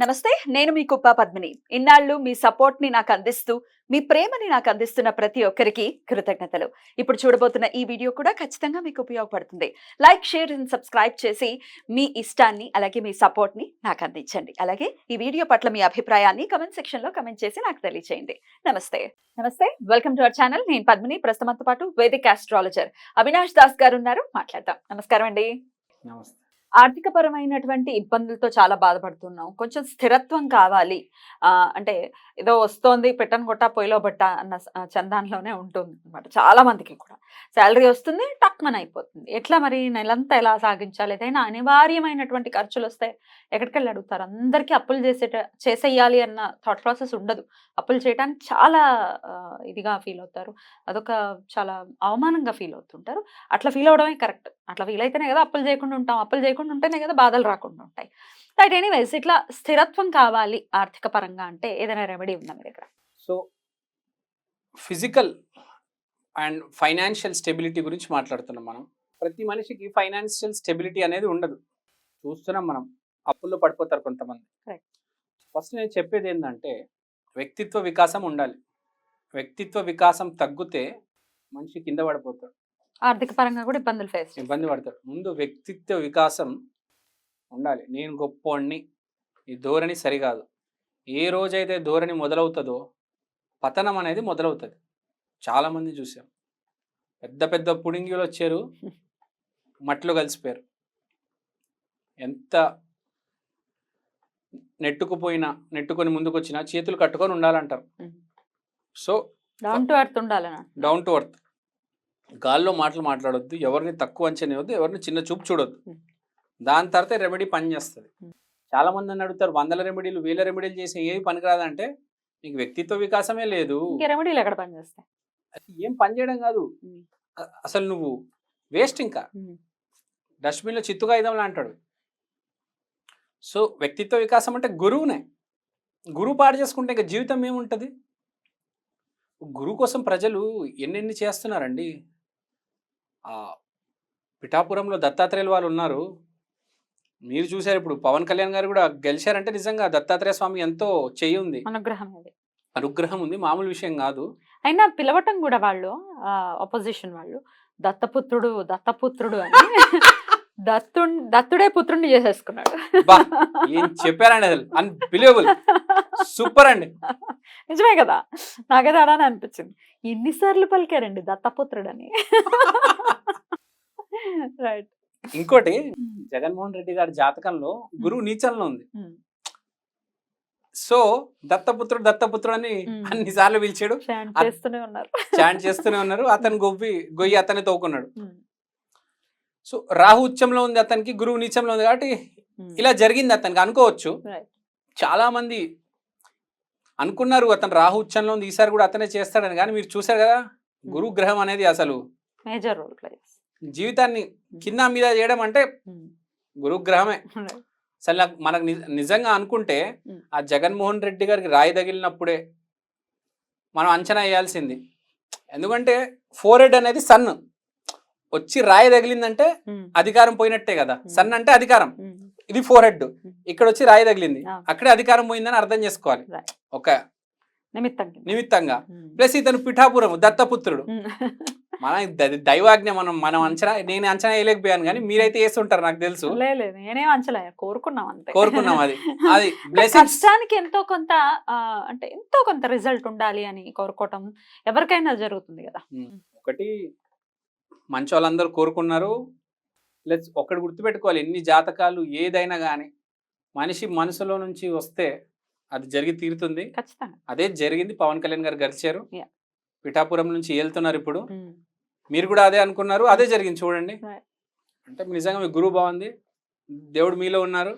నమస్తే, నేను మీ కుప్ప పద్మిని. ఇన్నాళ్ళు మీ సపోర్ట్‌ని నాకు అందిస్తూ, మీ ప్రేమని నాకు అందిస్తున్న ప్రతి ఒక్కరికి కృతజ్ఞతలు. ఇప్పుడు చూడబోతున్న ఈ వీడియో కూడా ఖచ్చితంగా మీకు ఉపయోగపడుతుంది. లైక్, షేర్ అండ్ సబ్స్క్రైబ్ చేసి మీ ఇష్టాన్ని అలాగే మీ సపోర్ట్‌ని నాకు అందించండి. అలాగే ఈ వీడియో పట్ల మీ అభిప్రాయాన్ని కామెంట్ సెక్షన్‌లో కామెంట్ చేసి నాకు తెలియజేయండి. నమస్తే. నమస్తే. Welcome to our channel. నేను పద్మిని. ప్రస్తుతంతో పాటు వేదిక్ ఆస్ట్రాలజర్ అవినాష్ దాస్ గారు ఉన్నారు. మాట్లాడదాం. నమస్కారం అండి. నమస్తే. ఆర్థికపరమైనటువంటి ఇబ్బందులతో చాలా బాధపడుతున్నాం. కొంచెం స్థిరత్వం కావాలి. అంటే ఏదో వస్తోంది పెట్టను కొట్టా పొయ్యిలో బట్ట అన్న చందానంలోనే ఉంటుందన్నమాట చాలా మందికి కూడా. సాలరీ వస్తుంది టక్‌మని అయిపోతుంది. ఎట్లా మరి నెలంతా ఎలా సాగించాలి? ఏదైనా అనివార్యమైనటువంటి ఖర్చులొస్తే ఎక్కడికెళ్ళి అడుగుతారు? అందరికీ అప్పులు చేసేయాలి అన్న థాట్ ప్రాసెస్ ఉండదు. అప్పులు చేయడానికి చాలా ఇదిగా ఫీల్ అవుతారు. అదొక చాలా అవమానంగా ఫీల్ అవుతుంటారు. అట్లా ఫీల్ అవ్వడమే కరెక్ట్. అట్లా ఫీల్ అయితేనే కదా అప్పులు చేయకుండా ఉంటాం. అప్పులు చేయకుండా ఉంటేనే కదా బాధలు రాకుండా ఉంటాయి. రైట్, ఎనీవేస్ ఇట్లా స్థిరత్వం కావాలి ఆర్థిక పరంగా అంటే ఏదైనా రెమెడీ ఉందా మీ దగ్గర? So physical and financial stability గురించి మాట్లాడుతున్నాం మనం. ప్రతి మనిషికి ఫైనాన్షియల్ స్టెబిలిటీ అనేది ఉండదు. చూస్తున్నాం మనం. అప్పుల్లో పడిపోతారు కొంతమంది. Correct. ఫస్ట్ నేను చెప్పేది ఏంటంటే వ్యక్తిత్వ వికాసం ఉండాలి. వ్యక్తిత్వ వికాసం తగ్గితే మనిషి కింద పడిపోతాడు, ఆర్థిక పరంగా కూడా ఇబ్బందులు ఫేస్ ఇబ్బంది పడతాడు. ముందు వ్యక్తిత్వ వికాసం ఉండాలి. నేను గొప్పోడిని, ఈ ధోరణి సరికాదు. ఏ రోజైతే ధోరణి మొదలవుతుందో పతనం అనేది మొదలవుతుంది. చాలామంది చూసాం. పెద్ద పెద్ద పుడింగిలు వచ్చారు, మట్లో కలిసిపోయారు. ఎంత నెట్టుకొని ముందుకు వచ్చినా చేతులు కట్టుకొని ఉండాలంటారు. సో డౌన్ టు ఎర్త్ ఉండాలనా? Down to earth. గాల్లో మాటలు మాట్లాడొద్దు, ఎవరిని తక్కువ అంచనా వద్దు, ఎవరిని చిన్న చూపు చూడొద్దు. దాని తర్వాత రెమెడీ పని చేస్తుంది. చాలా మంది అని అడుగుతారు, 100 రెమెడీలు 1000 రెమెడీలు చేసి ఏవి పనికిరాదంటే నీకు వ్యక్తిత్వ వికాసమే లేదు. రెమెడీలు ఎక్కడ పని చేస్తాయి? ఏం పని చేయడం కాదు, అసలు నువ్వు వేస్ట్. ఇంకా డస్ట్బిన్లో చిత్తుగా ఇద్దాంలా అంటాడు. సో వ్యక్తిత్వ వికాసం అంటే గురువునే. గురువు పాడు చేసుకుంటే ఇంకా జీవితం ఏముంటుంది? గురువు కోసం ప్రజలు ఎన్నెన్ని చేస్తున్నారండి. పిఠాపురంలో దత్తాత్రేయులు వాళ్ళు ఉన్నారు, మీరు చూసారు. ఇప్పుడు పవన్ కళ్యాణ్ గారు కూడా గెలిచారంటే నిజంగా దత్తాత్రేయ స్వామి ఎంతో చెయ్యి ఉంది, అనుగ్రహం ఉంది, మామూలు విషయం కాదు. అయినా పిలవటం కూడా వాళ్ళు ఆపోజిషన్ వాళ్ళు దత్తపుత్రుడు అని దత్తుడే పుత్రుడిని చేసేసుకున్నాడు. ఏం చెప్పారండి, అసలు అన్బిలీవబుల్, సూపర్ అండి. నిజమే కదా, నాకైతే అలానే అనిపించింది. ఎన్నిసార్లు పలికారండి దత్తపుత్రుడు అని. రైట్. ఇంకోటి, జగన్మోహన్ రెడ్డి గారి జాతకంలో గురువు నీచంలో ఉంది. సో దత్తపుత్రుడు అని అన్నిసార్లు పిలిచాడు, చాంట్ చేస్తూనే ఉన్నారు. అతను గొయ్యి అతన్ని తోకున్నాడు. సో రాహు ఉచ్చంలో ఉంది అతనికి, గురువు నీచంలో ఉంది కాబట్టి ఇలా జరిగింది అతనికి అనుకోవచ్చు. చాలా మంది అనుకున్నారు అతను రాహు ఉచ్చంలో ఉంది, ఈసారి కూడా అతనే చేస్తాడని. కానీ మీరు చూసారు కదా, గురు గ్రహం అనేది అసలు మేజర్ రోల్ ప్లేస్. జీవితాన్ని కింద మీద చేయడం అంటే గురుగ్రహమే. అసలు మనకు నిజంగా అనుకుంటే ఆ జగన్మోహన్ రెడ్డి గారికి రాయి తగిలినప్పుడే మనం అంచనా వేయాల్సింది. ఎందుకంటే ఫోర్హెడ్ అనేది సన్ వచ్చి రాయి తగిలిందంటే అధికారం పోయినట్టే కదా. సన్ అంటే అధికారం, ఇది ఫోర్హెడ్. ఇక్కడ వచ్చి రాయి తగిలింది, అక్కడే అధికారం పోయిందని అర్థం చేసుకోవాలి ఒక నిమిత్తంగా. ప్లస్ ఇతను పిఠాపురం దత్తపుత్రుడు. మన దైవాజ్ఞ. మనం అంచనా, నేను అంచనా వేయలేకపోయాను కానీ మీరైతే వేస్తుంటారు నాకు తెలుసు. నేనేం అంచనా కోరుకున్నాం అది కష్టానికి ఎంతో కొంత రిజల్ట్ ఉండాలి అని కోరుకోవటం ఎవరికైనా జరుగుతుంది కదా. ఒకటి మంచి వాళ్ళందరూ కోరుకున్నారు. ప్లస్ ఒకటి గుర్తుపెట్టుకోవాలి, ఎన్ని జాతకాలు ఏదైనా కానీ మనిషి మనసులో నుంచి వస్తే అది జరిగి తీరుతుంది. అదే జరిగింది. పవన్ కళ్యాణ్ గారు గెలిచారు, పిఠాపురం నుంచి వెళ్తున్నారు. ఇప్పుడు మీరు కూడా అదే అనుకున్నారు, అదే జరిగింది. చూడండి, అంటే నిజంగా మీ గురువు బాగుంది, దేవుడు మీలో ఉన్నారు.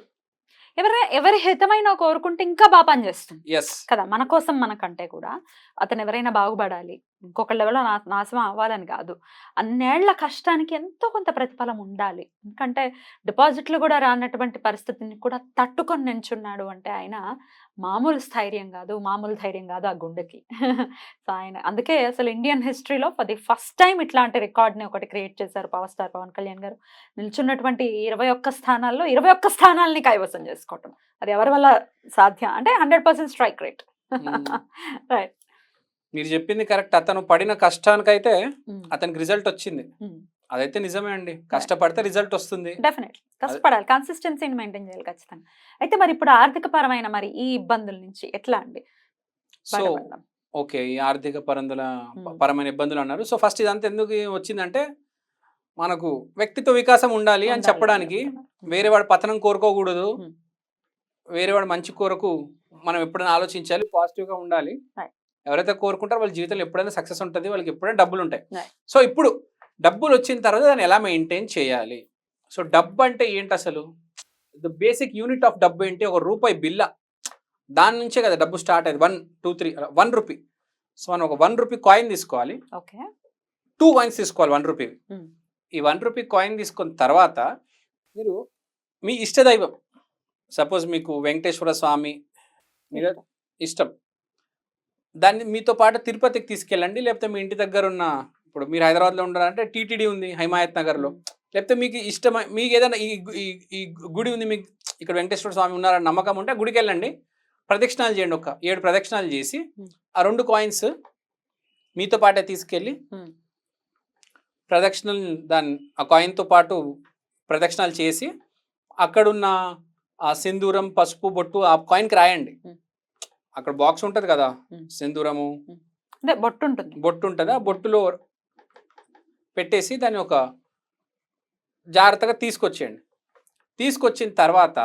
ఎవరి హితమైన కోరుకుంటే ఇంకా బాగా పనిచేస్తుంది ఎస్ కదా. మన కోసం మనకంటే కూడా అతను ఎవరైనా బాగుపడాలి, ఇంకొక లెవెల్లో నాశనం అవ్వాలని కాదు. అన్నేళ్ల కష్టానికి ఎంతో కొంత ప్రతిఫలం ఉండాలి. ఎందుకంటే డిపాజిట్లు కూడా రానటువంటి పరిస్థితిని కూడా తట్టుకొని నించున్నాడు అంటే ఆయన మామూలు స్థైర్యం కాదు, మామూలు ధైర్యం కాదు ఆ గుండెకి. సో ఆయన అందుకే అసలు ఇండియన్ హిస్టరీలో ఫర్ ది ఫస్ట్ టైం ఇట్లాంటి రికార్డ్‌ని ఒకటి క్రియేట్ చేశారు పవర్ స్టార్ పవన్ కళ్యాణ్ గారు. నిల్చున్నటువంటి 21 స్థానాల్లో 21 స్థానాల్ని కైవసం చేసుకోవటం. అది ఎవరి వల్ల సాధ్యం అంటే 100% స్ట్రైక్ రేట్. రైట్. మీరు చెప్పింది కరెక్ట్. అతను పడిన కష్టానికైతే అతనికి రిజల్ట్ వచ్చింది. అదైతే నిజమే అండి. కష్టపడితే రిజల్ట్ వస్తుంది. డెఫినెట్లీ కష్టపడాలి, కన్సిస్టెన్సీని మెయింటైన్ చేయాలి ఖచ్చితంగా. అయితే మరి ఇప్పుడు ఆర్థిక పరమైన మరి ఈ ఇబ్బందుల నుంచి ఎట్లా అండి సో బయటపడడం? ఓకే, ఈ ఆర్థిక పరమైన ఇబ్బందులు అన్నారు. సో ఫస్ట్ ఇదంతా ఎందుకు వచ్చిందంటే మనకు వ్యక్తిత్వ వికాసం ఉండాలి అని చెప్పడానికి. వేరే వాడి పతనం కోరుకోకూడదు, వేరే వాడి మంచి కోరకు మనం ఎప్పుడైనా ఆలోచించాలి, పాజిటివ్గా ఉండాలి. ఎవరైతే కోరుకుంటారో వాళ్ళ జీవితంలో ఎప్పుడైనా సక్సెస్ ఉంటుంది, వాళ్ళకి ఎప్పుడైనా డబ్బులు ఉంటాయి. సో ఇప్పుడు డబ్బులు వచ్చిన తర్వాత దాన్ని ఎలా మెయింటైన్ చేయాలి? సో డబ్బు అంటే ఏంటి అసలు? ద బేసిక్ యూనిట్ ఆఫ్ డబ్బు ఏంటి? ఒక రూపాయి బిల్ల, దాని నుంచే కదా డబ్బు స్టార్ట్ అయ్యేది. 1, 2, 3 1 రూపీ. సో మనం ఒక 1 రూపీ కాయిన్ తీసుకోవాలి, 2 కాయిన్స్ తీసుకోవాలి 1 రూపీ. ఈ 1 రూపీ కాయిన్ తీసుకున్న తర్వాత మీరు మీ ఇష్టదైవం, సపోజ్ మీకు వెంకటేశ్వర స్వామి మీద ఇష్టం, దాన్ని మీతో పాటు తిరుపతికి తీసుకెళ్ళండి. లేకపోతే మీ ఇంటి దగ్గర ఉన్న, ఇప్పుడు మీరు హైదరాబాద్లో ఉండాలంటే టీటీడీ ఉంది హిమాయత్ నగర్లో, లేకపోతే మీకు ఇష్టం, మీకు ఏదైనా ఈ గుడి ఉంది, మీకు ఇక్కడ వెంకటేశ్వర స్వామి ఉన్నారని నమ్మకం ఉంటే గుడికి వెళ్ళండి, ప్రదక్షిణాలు చేయండి. ఒక 7 ప్రదక్షిణాలు చేసి ఆ 2 కాయిన్స్ మీతో పాటే తీసుకెళ్ళి ప్రదక్షిణలు ఆ కాయిన్తో పాటు ప్రదక్షిణాలు చేసి అక్కడున్న ఆ సింధూరం, పసుపు, బొట్టు ఆ కాయిన్కి రాయండి. అక్కడ బాక్స్ ఉంటుంది కదా, సింధూరము బొట్టు ఉంటుంది, బొట్టు ఉంటుంది, ఆ బొట్టులో పెట్టేసి దాన్ని ఒక జాగ్రత్తగా తీసుకొచ్చేయండి. తీసుకొచ్చిన తర్వాత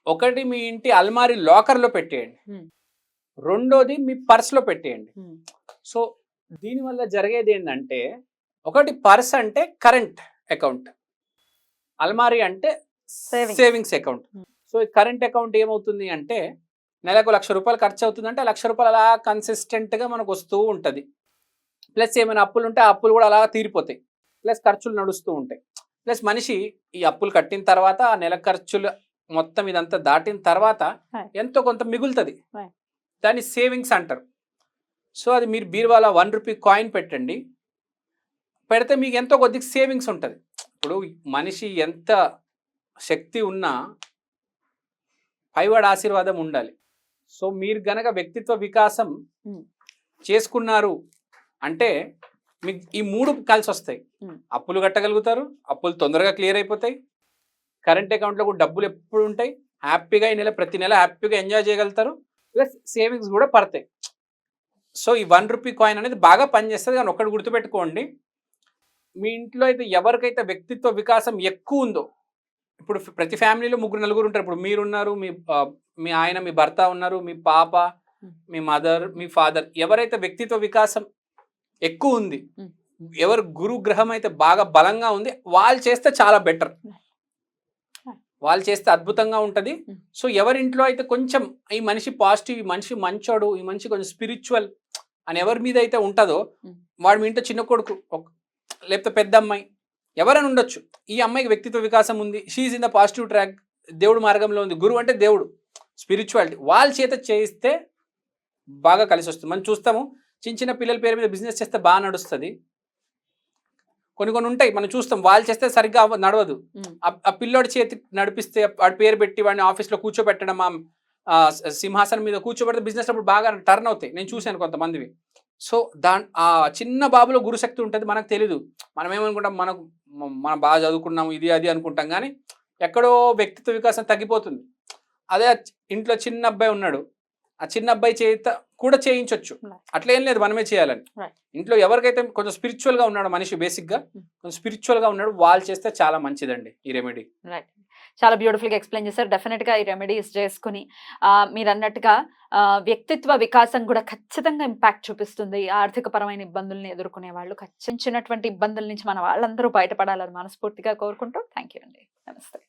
ఒకటి మీ ఇంటి అల్మారీ లాకర్లో పెట్టేయండి, రెండోది మీ పర్స్లో పెట్టేయండి. సో దీనివల్ల జరిగేది ఏంటంటే, ఒకటి పర్స్ అంటే కరెంట్ అకౌంట్, అల్మారీ అంటే సేవింగ్స్ అకౌంట్. సో ఈ కరెంట్ అకౌంట్ ఏమవుతుంది అంటే, నెలకు 1,00,000 రూపాయలు ఖర్చు అవుతుందంటే 1,00,000 రూపాయలు అలా కన్సిస్టెంట్గా మనకు వస్తూ ఉంటుంది. ప్లస్ ఏమైనా అప్పులు ఉంటే ఆ అప్పులు కూడా అలా తీరిపోతాయి, ప్లస్ ఖర్చులు నడుస్తూ ఉంటాయి. ప్లస్ మనిషి ఈ అప్పులు కట్టిన తర్వాత ఆ నెల ఖర్చులు మొత్తం ఇదంతా దాటిన తర్వాత ఎంతో కొంత మిగులుతుంది, దాన్ని సేవింగ్స్ అంటారు. సో అది మీరు బీరువాలో 1 రూపీ కాయిన్ పెట్టండి, పెడితే మీకు ఎంతో కొద్దిగా సేవింగ్స్ ఉంటుంది. ఇప్పుడు మనిషి ఎంత శక్తి ఉన్నా పైవాడి ఆశీర్వాదం ఉండాలి. సో మీరు గనక వ్యక్తిత్వ వికాసం చేసుకున్నారు అంటే మీకు ఈ 3 కలిసి వస్తాయి. అప్పులు కట్టగలుగుతారు, అప్పులు తొందరగా క్లియర్ అయిపోతాయి, కరెంట్ అకౌంట్లో కూడా డబ్బులు ఎప్పుడు ఉంటాయి, హ్యాపీగా ఈ నెల ప్రతి నెల హ్యాపీగా ఎంజాయ్ చేయగలుగుతారు, ప్లస్ సేవింగ్స్ కూడా పడతాయి. సో ఈ 1 రూపీ కాయిన్ అనేది బాగా పనిచేస్తుంది. కానీ ఒక్కటి గుర్తుపెట్టుకోండి, మీ ఇంట్లో అయితే ఎవరికైతే వ్యక్తిత్వ వికాసం ఎక్కువ ఉందో, ఇప్పుడు ప్రతి ఫ్యామిలీలో 3, 4 ఉంటారు. ఇప్పుడు మీరున్నారు, మీ ఆయన, మీ భర్త ఉన్నారు, మీ పాప, మీ మదర్, మీ ఫాదర్. ఎవరైతే వ్యక్తిత్వ వికాసం ఎక్కువ ఉంది, ఎవరు గురు గ్రహం అయితే బాగా బలంగా ఉంది, వాళ్ళు చేస్తే చాలా బెటర్, వాళ్ళు చేస్తే అద్భుతంగా ఉంటుంది. సో ఎవరింట్లో అయితే కొంచెం ఈ మనిషి పాజిటివ్, ఈ మనిషి మంచోడు, ఈ మనిషి కొంచెం స్పిరిచువల్ అని ఎవరి మీద అయితే ఉంటుందో, వాడు మీ ఇంట్లో చిన్న కొడుకు లేకపోతే పెద్ద అమ్మాయి ఎవరైనా ఉండొచ్చు, ఈ అమ్మాయికి వ్యక్తిత్వ వికాసం ఉంది, she's in the positive track, దేవుడు మార్గంలో ఉంది, గురువు అంటే దేవుడు, స్పిరిచువాలిటీ, వాళ్ళ చేత చేయిస్తే బాగా కలిసి వస్తుంది. మనం చూస్తాము, చిన్న పిల్లల పేరు మీద బిజినెస్ చేస్తే బాగా నడుస్తుంది. కొన్ని ఉంటాయి మనం చూస్తాం, వాళ్ళు చేస్తే సరిగ్గా నడవదు. ఆ పిల్లోడి చేతి నడిపిస్తే, వాడి పేరు పెట్టి వాడిని ఆఫీస్లో కూర్చోబెట్టడం, సింహాసనం మీద కూర్చోబెడితే బిజినెస్ అప్పుడు బాగా టర్న్ అవుతాయి. నేను చూశాను కొంతమందివి. సో ఆ చిన్న బాబులో గురుశక్తి ఉంటుంది, మనకు తెలీదు. మనం ఏమనుకుంటాం, మనం బాగా చదువుకున్నాము, ఇది అది అనుకుంటాం, కానీ ఎక్కడో వ్యక్తిత్వ వికాసం తగ్గిపోతుంది. అదే ఇంట్లో చిన్న అబ్బాయి ఉన్నాడు, ఆ చిన్న అబ్బాయి చేత కూడా చేయించవచ్చు, అట్లా ఏం లేదు మనమే చేయాలని. ఇంట్లో ఎవరికైతే కొంచెం స్పిరిచువల్గా ఉన్నాడు మనిషి, బేసిక్గా కొంచెం స్పిరిచువల్గా ఉన్నాడు, వాళ్ళు చేస్తే చాలా మంచిదండి ఈ రెమెడీ. చాలా బ్యూటిఫుల్గా ఎక్స్ప్లెయిన్ చేశారు. డెఫినెట్గా ఈ రెమెడీస్ చేసుకుని మీరు అన్నట్టుగా వ్యక్తిత్వ వికాసం కూడా ఖచ్చితంగా ఇంపాక్ట్ చూపిస్తుంది. ఆర్థిక పరమైన ఇబ్బందుల్ని ఎదుర్కొనే వాళ్ళు ఖచ్చితంగా ఇబ్బందుల నుంచి మన వాళ్ళందరూ బయటపడాలని మనస్ఫూర్తిగా కోరుకుంటూ థ్యాంక్ యూ అండి. నమస్తే.